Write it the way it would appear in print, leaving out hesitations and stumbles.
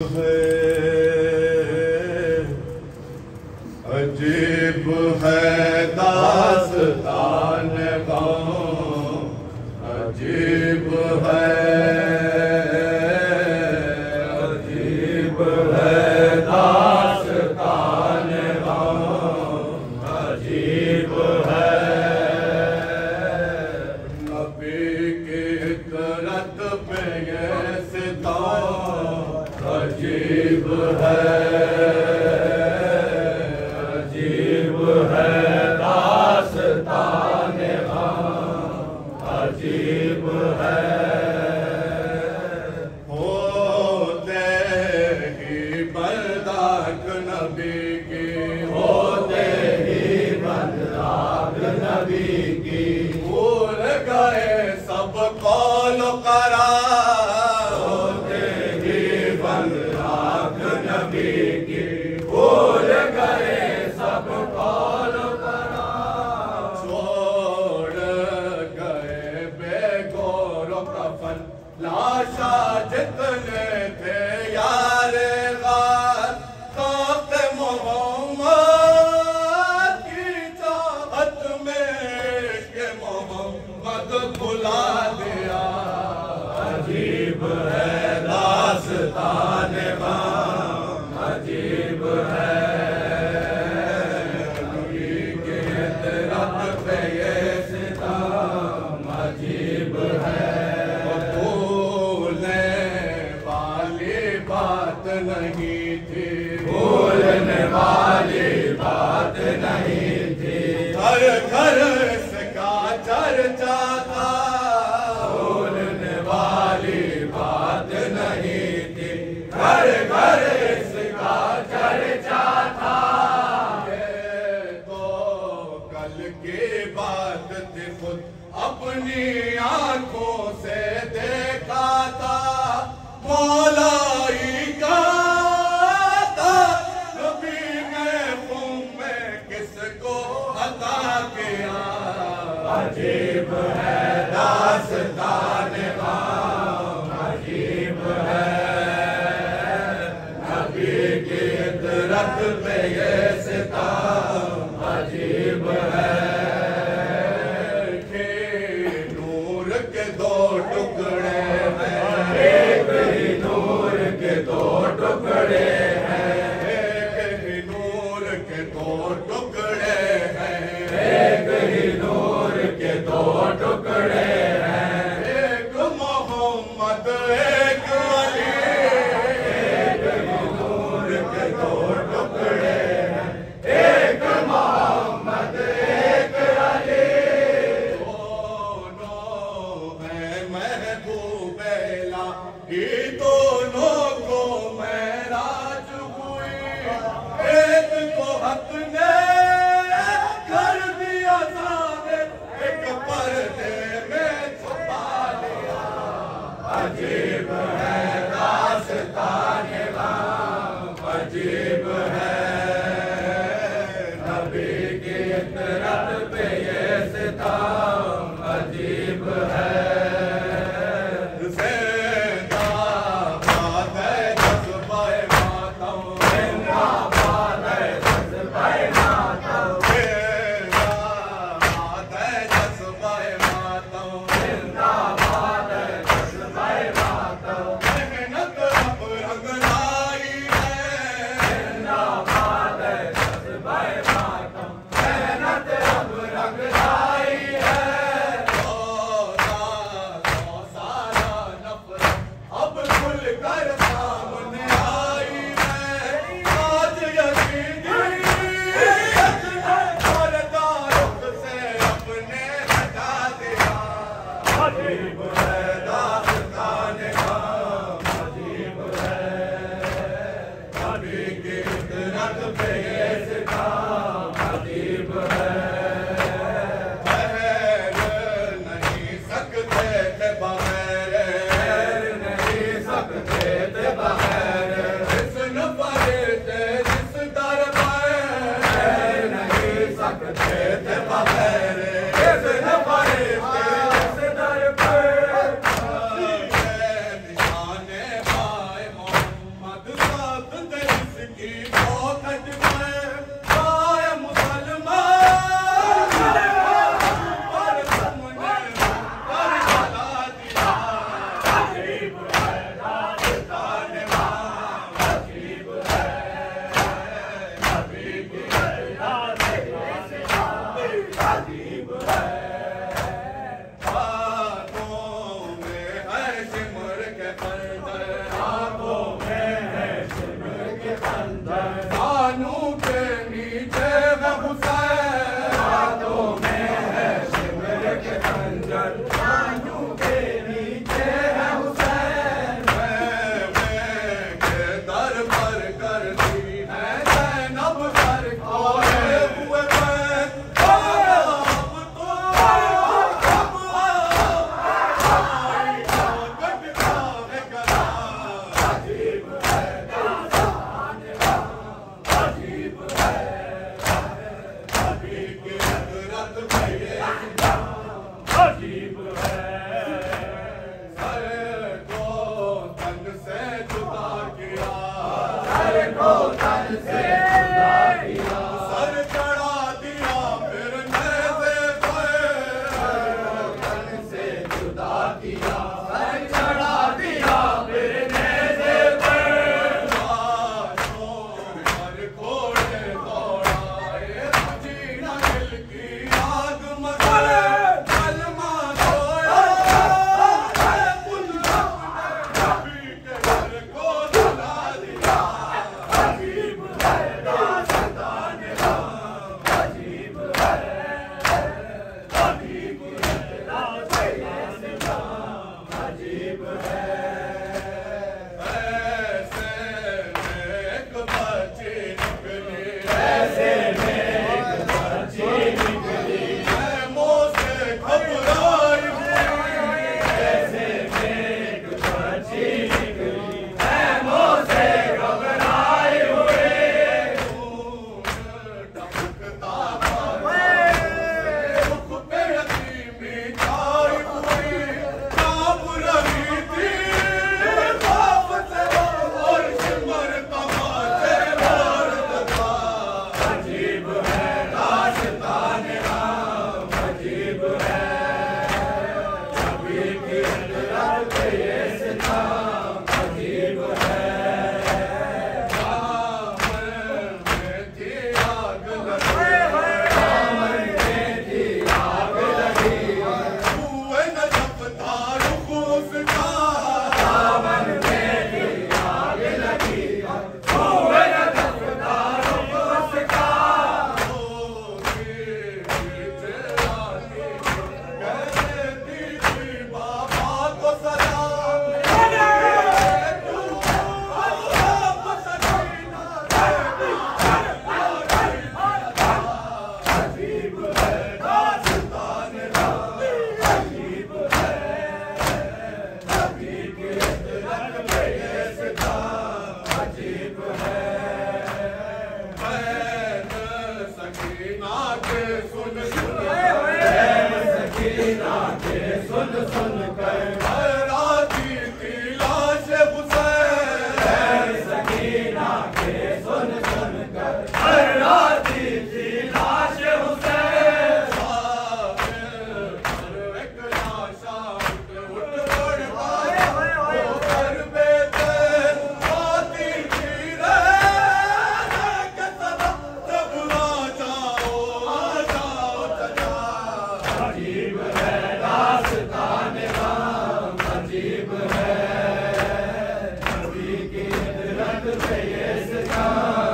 अजीब है दास्तान गाँव, अजीब है दास्तान गाँव, अजीब है नबी की इतरत पे ये सितार, अजीब है दास्तान गाँव, अजीब है। होते ही बरदाक नबी की, होते ही बरदाक नबी की, भूल गए सब कौल करार, होते ही बरदाक नबी की, भूल गए सब कौल करार, छोड़ गए बेगौर कफन लाशा जितने थे यारे गार, खाक मोहम्मद की चाहत में के मोहम्मद भुला दिया। अजीब है दास्तान गाँव, अजीब है नबी के इतरत पे ये सितार, अजीब है। भूलने वाली बात नहीं थी, भूलने वाली बात नहीं थी, घर घर इसका चर्चा था, भूलने वाली बात नहीं थी, घर घर इसका चर्चा था। ये तो कल की बात थी, खुद अपनी आंखों से देखा था, मौलाई का था नबी ने में किसको अता किया। अजीब है दास्तान गाँव, अजीब है नबी की इतरत पे ये सितार, अजीब है। नूर के दो टुकड़े हैं, एक ही नूर के दो टुकड़े हैं, एक ही नूर के दो टुकड़े हैं, एक ही नूर के दो टुकड़े हैं, एक मोहम्मद एक अली, एक ही नूर के दो टुकड़े हैं, पे ये सितारा